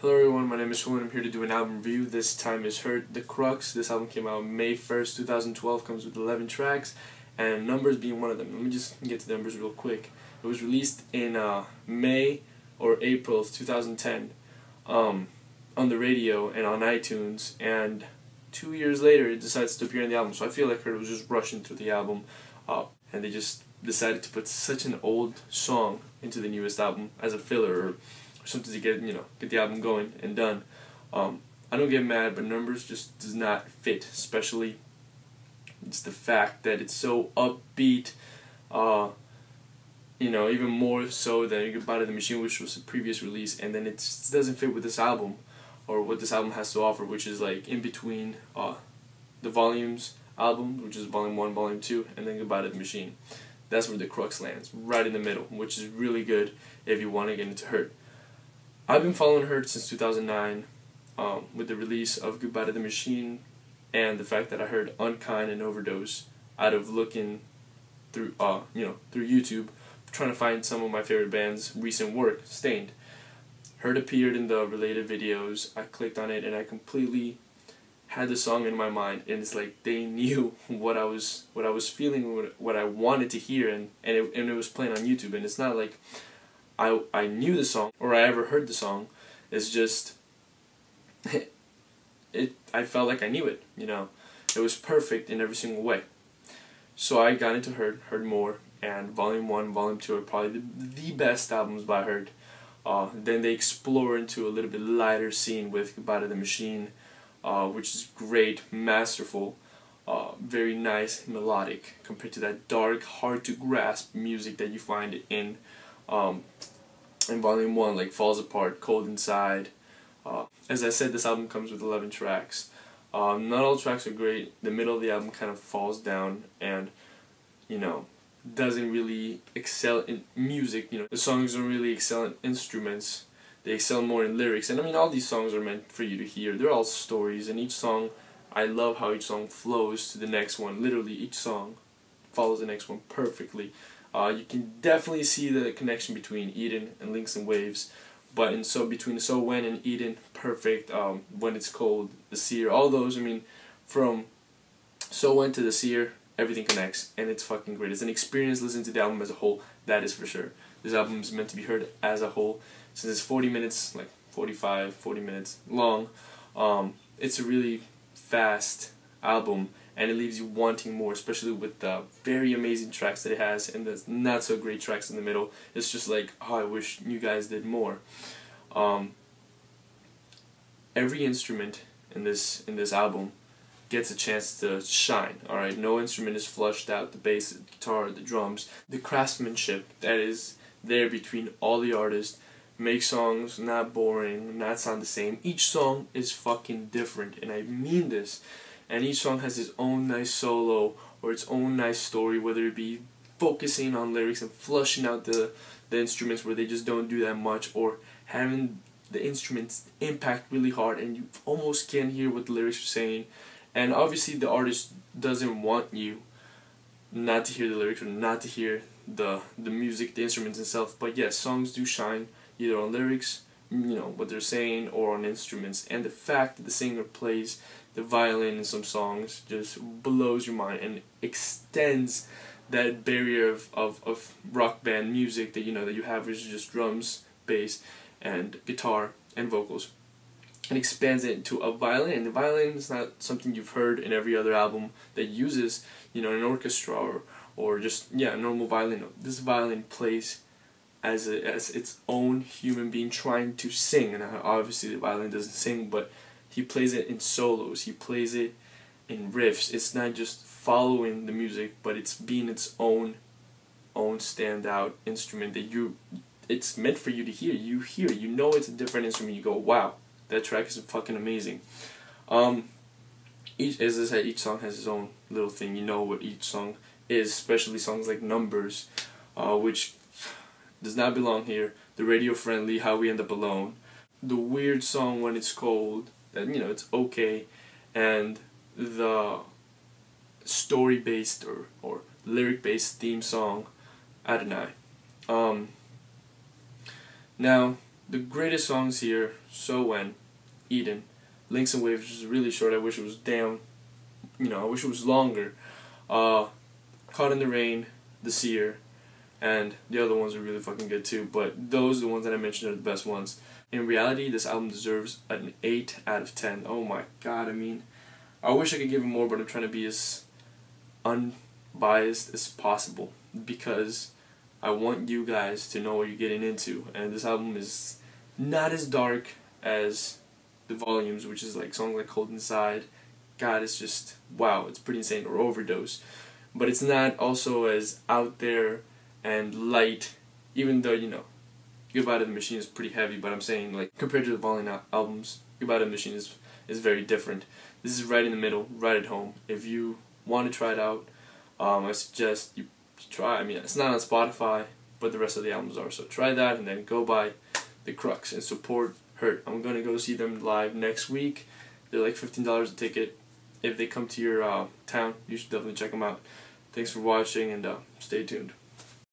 Hello everyone, my name is Julian. I'm here to do an album review. This time is Hurt the Crux. This album came out May 1st, 2012, comes with 11 tracks, and Numbers being one of them. Let me just get to the numbers real quick. It was released in May or April of 2010 on the radio and on iTunes, and 2 years later it decides to appear in the album. So I feel like Hurt was just rushing through the album, and they just decided to put such an old song into the newest album as a filler or something to get the album going and done. I don't get mad, but Numbers just does not fit. Especially, it's the fact that it's so upbeat. Even more so than Goodbye to the Machine, which was a previous release, and then it just doesn't fit with this album or what this album has to offer, which is like in between the Volumes album, which is Volume 1, Volume 2, and then Goodbye to the Machine. That's where the Crux lands, right in the middle, which is really good if you want to get into Hurt. I've been following Hurt since 2009 with the release of Goodbye to the Machine and the fact that I heard Unkind and Overdose out of looking through through YouTube, trying to find some of my favorite bands' recent work. Stained. Hurt appeared in the related videos. I clicked on it and I completely had the song in my mind, and it's like they knew what I was feeling, what I wanted to hear, and it was playing on YouTube. And it's not like I knew the song or I ever heard the song. It's just I felt like I knew it. It was perfect in every single way. So I got into heard more, and Volume 1, Volume 2 are probably the best albums by Hurt. Then they explore into a little bit lighter scene with Goodbye to the Machine, which is great, masterful, very nice, melodic compared to that dark, hard to grasp music that you find in Volume 1, like Falls Apart, Cold Inside. As I said, this album comes with 11 tracks. Not all tracks are great. The middle of the album kind of falls down and, doesn't really excel in music. The songs don't really excel in instruments. They excel more in lyrics. And all these songs are meant for you to hear. They're all stories, and each song, I love how each song flows to the next one. Literally, each song follows the next one perfectly. You can definitely see the connection between Eden and Links and Waves, but between So When and Eden, perfect. When It's Cold, The Seer, all those. From So When to The Seer, everything connects, and it's fucking great. It's an experience listening to the album as a whole, that is for sure. This album is meant to be heard as a whole. Since it's 40 minutes, like 45, 40 minutes long, it's a really fast album, and it leaves you wanting more, especially with the very amazing tracks that it has and the not so great tracks in the middle. It's just like, oh, I wish you guys did more. Every instrument in this album gets a chance to shine. Alright, no instrument is flushed out. The bass, the guitar, the drums, the craftsmanship that is there between all the artists make songs not boring, not sound the same. Each song is fucking different, and I mean this. And each song has its own nice solo or its own nice story, whether it be focusing on lyrics and flushing out the instruments where they just don't do that much, or having the instruments impact really hard and you almost can't hear what the lyrics are saying. And obviously the artist doesn't want you not to hear the lyrics or not to hear the music, the instruments itself. But yes, songs do shine either on lyrics, what they're saying, or on instruments. And the fact that the singer plays the violin in some songs just blows your mind and extends that barrier of rock band music that that you have, which is just drums, bass, and guitar and vocals. It expands it into a violin, and the violin is not something you've heard in every other album that uses an orchestra or just a normal violin. This violin plays as its own human being trying to sing, and obviously the violin doesn't sing, but he plays it in solos, he plays it in riffs. It's not just following the music, but it's being its own standout instrument that it's meant for you to hear. You hear, it's a different instrument, you go, wow, that track is fucking amazing. As I said, each song has its own little thing. You know what each song is, especially songs like Numbers, which does not belong here. The radio friendly How We End Up Alone. The weird song When It's Cold, that it's okay, and the story based or lyric based theme song Adonai. Now The greatest songs here: So When, Eden, Links and Waves, which is really short. I wish it was down. I wish it was longer. Caught in the Rain, The Seer, and the other ones are really fucking good too. But those, the ones that I mentioned, are the best ones. In reality, this album deserves an 8 out of 10. Oh my god, I mean, I wish I could give it more, but I'm trying to be as unbiased as possible because I want you guys to know what you're getting into. And this album is not as dark as the Volumes, which is like songs like Cold Inside. God, it's just, wow, it's pretty insane. Or Overdose. But it's not also as out there and light, even though, Goodbye to the Machine is pretty heavy, but I'm saying, like, compared to the Volume albums, Goodbye to the Machine is very different. This is right in the middle, right at home. If you want to try it out, I suggest you try. I mean, it's not on Spotify, but the rest of the albums are. So try that, and then go buy the Crux and support Hurt. I'm going to go see them live next week. They're like $15 a ticket. If they come to your town, you should definitely check them out. Thanks for watching, and stay tuned.